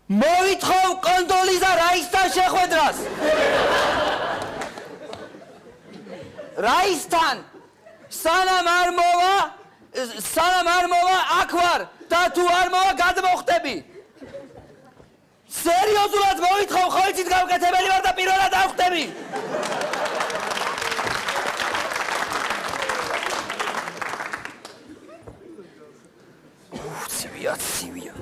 მოვითხოვ კონდოლიზა რაისთან შეხვედრას. რაისთან სანამ არ მოვა აქ ვარ და თუ არ მოვა გადმოხტები. სერიოზულად მოვითხოვ, ხო იცით გავკეთებელი ვარ და პირველად ავხტები. ცივია.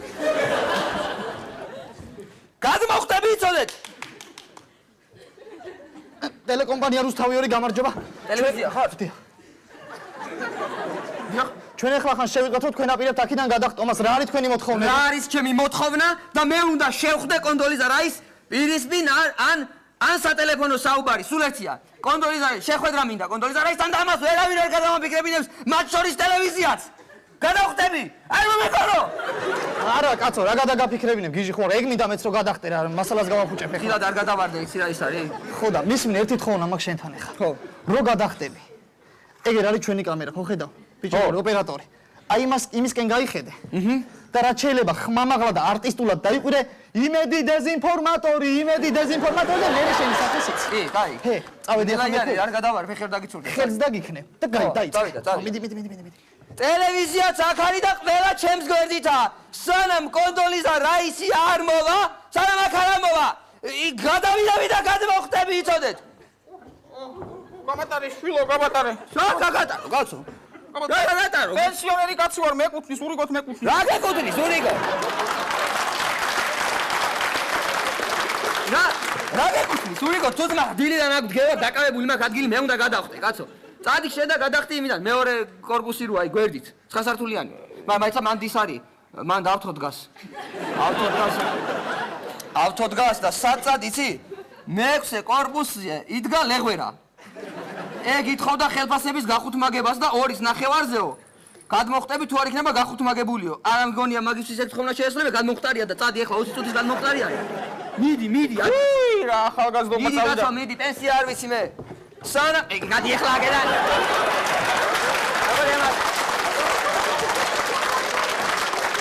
გადმოხტები იცოდეთ. ტელეკომპანია რუსთავი გამარჯობა. ტელევიზია ხარ? ჩვენ ახლა ხან შევიყვათ, თქვენ აპირებთ აქედან გადახტომას. რა არის თქვენი მოთხოვნა? რა არის ჩემი მოთხოვნა და მე უნდა შევხვდე კონდოლიზა რაის პირისპირ ან სატელეფონო საუბარი. სულ ერთია. კონდოლიზა შეხვედრა მინდა კონდოლიზა რაისთან და ამას ვერავინ არ გადამაფიქრებინებს, მათ შორის ტელევიზიაც. გადავხტები? არ მომეკარო. არა, კაცო, რა გადაგაფიქრებინებ, გიჟი ხო რა, ეგ მინდა მეც რო გადახტე რა, მასალას გავაფუჭებ ახლა. ხილად არ გადავარდე, იცი რა ის არის? ხო და მისმინე ერთი თხოვნა მაქვს შენთან ახლა. ხო. რო გადახტები. ეგ არის ჩვენი კამერა, ხო ხედავ? ბიჭო, ოპერატორი. აი იმისკენ გაიხედე. და რა შეიძლება ხმამაღლა და არტისტულად დაიყვირე იმედი დეზინფორმატორი და მე შენი სახეს იცი. კი, კაი. ჰე, წავედი ახლა მე. არ გადავარ, ფეხერ დაგიცურდა. ხელს დაგიქნებ და დაიწყე. წავიდა. მიდი. ტელევიზიაც აქ არის და ყველა ჩემს გვერდითაა. სანამ კონდოლიზა რაისი არ მოვა, სანამ აქ არ მოვა, გადავიდები და გადმოხტები იცოდეთ. გამატარე შვილო, გამატარე. რა გაგატარო, კაცო? გაგატარო. პენსიონერი კაცი ვარ, მეკუთვნის, ურიგოთ მეკუთვნის. რა გეკუთვნის, ურიგო? რა გეკუთვნის, ურიგო? თუძმა დილიდან აქ დგება, დაკავებული მაქვს ადგილი, მე უნდა გადავხტე, კაცო. წადი შენ და გადახტი იმიდან, მეორე კორპუსი როა, გვერდით, 9 სართულიანი. მაიცა მან დის არის, მან ავთო დგას. ავთო დგას და საწად იცი? მე-6 კორპუსზე იდგა ლეღვერა. ეგ ითხოვდა ხელფასების გახუთმაგებას და 2-ის ნახევარზეო. გადმოხტები თუ არ იქნება გახუთმაგებულიო. არ მგონია მაგისთვის ეგ თხოვნა შეესრულება, გადმოხტარია და წადი ახლა 20 წუთის გადმოხტარია. მიდი. რა ახალგაზრდობა წავიდა. მიდი, მიდი, პენსია არ ვიცი მე. სანამ ეგ გადი ახლა აგერან.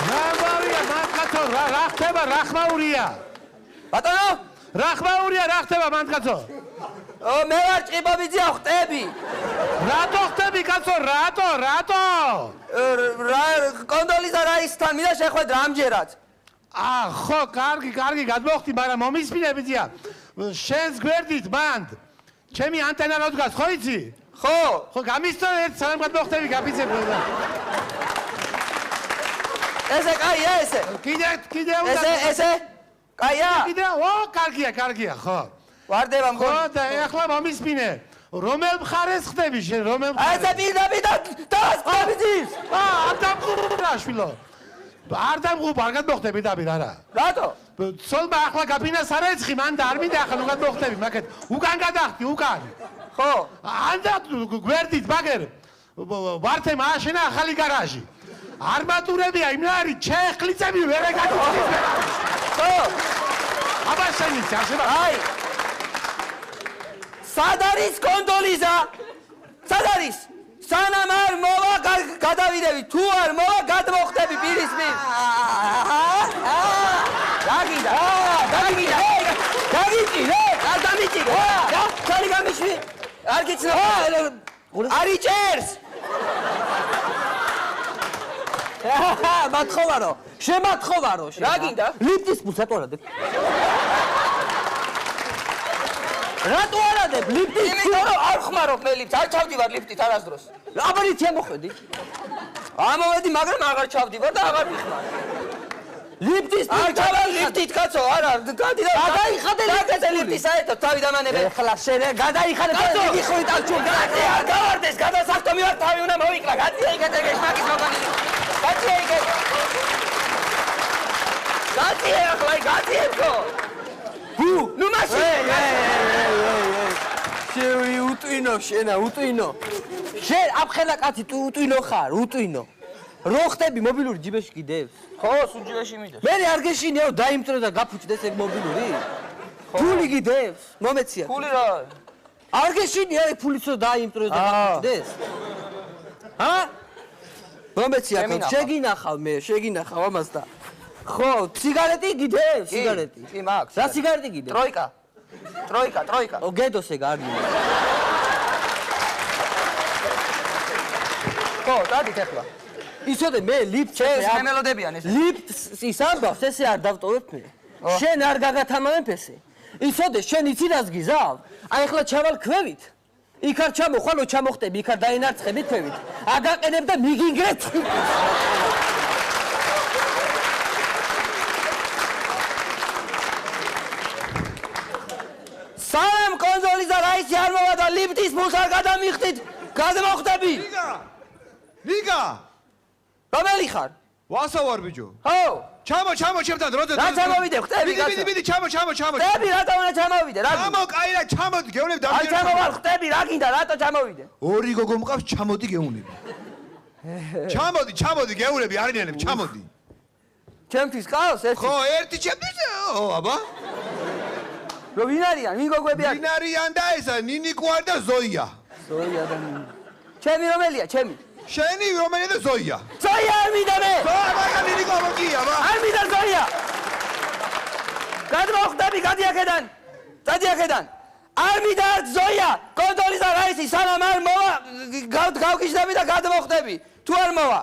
მამავია, მანკაცო, რა ხდება, რა ხმაურია? ბატონო? რა ხმაურია, რა ხდება, მანკაცო? მე ვარ ჭყიბობიძე, ხტები. რატო ხტები, კაცო, რატო? კონდოლიზა რაისთან მინდა შეხვედრა ამჯერად. ხო, კარგი, გადმოხტი, მაგრამ მომისმინებია. შენს გვერდით მანდ ჩემი ანტენა რო დგას, ხო იცი? ხო, გამისწორე ერთ სანამ გადმოხტები, გაფიცებ. ესე კაია, ესე. კიდე უნდა. ესე? კაია? კიდე, კარგია, ხო. ვარდება მგონი. ხო, და ახლა მომისმინე. რომელ მხარეს ხდები შენ, რომელ მხარეს? ესე პირდაპირ დასწრებიძის. არ დამღუბრა შვილო. არ დამღუბ, არ გადმოხტები დაპირ არა. რატო? ცოლმა ახლა გაფინანს არ ეცხი, მან და არ მინდა ახლა ნუ გადმოხტები, მაგეთ. უკან გადახტი, უკან. ხო. ანდა გვერდით ბაგერ. ვართე მააშენა ახალი გარაჟი. არმატურებია, იმ არის ჩეხლიცები ვერ ეგაგიწის. ხო. აბა შენიც ახლა. აი. სად არის კონდოლიზა? სად არის? სანამ არ მოვა გადავიდები, თუ არ მოვა გადმოხტები პირისპირ. დაგიჭირე, არ დამიჭირე. ხალი გამიშვი. არ გიცნობ. არ იჭერს. მათხოვარო, შემათხოვარო. რა გინდა? ლიფტის ფუსატორადებ. რატო არადებ ლიფტის? იმიტომ რომ არ ხმარობ მე ლიფტს, არ ჩავდივარ ლიფტით არასდროს. აბარითია მოხვედი. ამოვედი, მაგრამ აღარ ჩავდივარ და აღარ ვიხმარ. ლიფტის არ ჩავარ ლიფტით, კაცო, არა, გადი და გადაიხადე ლიფტის საერთოდ თავი დამანებე. ეხლა შენ გადაიხადე და იგი ხვით ალჩუ. არ გავარდეს, გადასახტომი ვარ, თავი უნდა მოვიკლა. გაწია იქეთ ეგ შმაკის მოგონი. გაწია იქეთ. გაწია ახლა, გაწიებო. ნუ მაშინ. შევი უტვინო შენა უტვინო. შენ აფხელა კაცი თუ უტვინო ხარ, უტვინო. რო ხტები მობილური ჯიბეში გიდევს? ხო, სულ ჯიბეში მიდევს. მე არ გეშინიაო დაიმწრო და გაფუჭდეს ეგ მობილური? ფული გიდევს? მომეცია. ფული რა? არ გეშინია ეგ ფულიც რო დაიმწრო და გაფუჭდეს? ჰა? მომეცია, შეგინახავ ამას და. ხო, სიგარეტი გიდევ, სიგარეტი. კი, მაქვს. რა სიგარეტი გიდევ? ტროიკა. ო, გედოს ეგ არ გინდა. ხო, დადით ახლა. იცოდე მე ლიფტზე ეს მელოდებიან ეს. ლიფტს ის ამბავს, ესე არ დავტოვებ მე. შენ არ გაგათამავებ ესე. იცოდე, შენ იცი რას გიზავ? აი ახლა ჩავალ ქვევით. იქ არ ჩამოხვალო, ჩამოხტები, იქ არ დაინარცხები ქვევით. აგაყენებ და მიგინგრეთ. სამ კონსოლის და რაისი არ მოვა და ლიფტის ფულს არ გადამიხდით. გადმოხტები. ნიკა! რომელი ხარ? ვასა ვარ ბიჭო. ხო. ჩამო ჩემთან როზე. რა ჩამოვიდე, ხტები კაცო. მიდი, ჩამო. ხტები, რატო უნდა ჩამოვიდე? რა? ჩამო, კაი რა, ჩამოდი, გეუნებ აი ჩამოვალ, ხტები, რა გინდა, რატო ჩამოვიდე? ორი გოგო მყავს, ჩამოდი გეუნები. ჩამოდი, გეუნები, არიანებ, ჩამოდი. ჩემთვის ყავს ეს? ხო, ერთი ჩემთვის, აბა. რო ვინ არიან? ვინ გოგვები არის? ვინ არიან და ესა, ნინიკო არ და ზოია. ზოია და ნინი. ჩემი რომელია, ჩემი? შენი რომელია და ზოია. ზოია არ მინდა მე. აბა, ნინიკო მოგია, აბა. არ მინდა ზოია. გადმოხტები, გადი აქედან. დადი აქედან. არ მინდა ზოია. კონტროლის და რაისი სანამ არ მოვა, გავგიჟდები და გადმოხტები. თუ არ მოვა.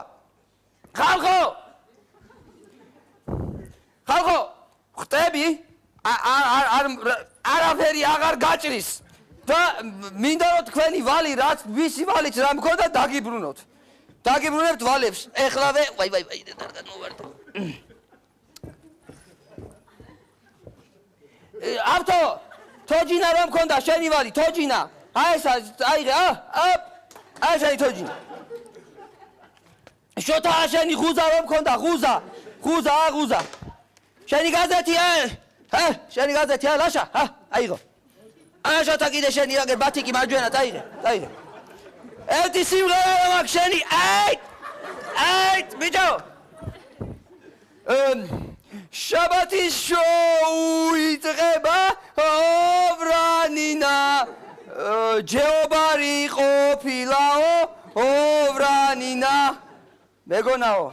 ხალხო, ხტები? არაფერი აღარ გაჭრის. და მინდა რომ თქვენი ვალი რაც ვისი ვალიც რა მქონდა დაგიბრუნოთ. დაგიბრუნებთ ვალებს. ეხლავე, ვაი, არ გადმოვარდო. ავტო, თოჯინა რომ მქონდა შენი ვალი, თოჯინა. აი ესა, აიღე, აი შენი თოჯინა. შოთა შენი ღუზა რომ მქონდა, ღუზა. შენი გაზეთი, შენი გაზეთი, ლაშა, აიღო. შოთა კიდე შენი რაგერ ბათიკი მარჯვენა, დაიღე. ერთი სიმღერა მაქვს შენი, აი, ბიჭო. შაბათის შოუ იწყება, ოვრანინა. ჯეობარი ყოფილაო, ოვრანინა. მეგონაო.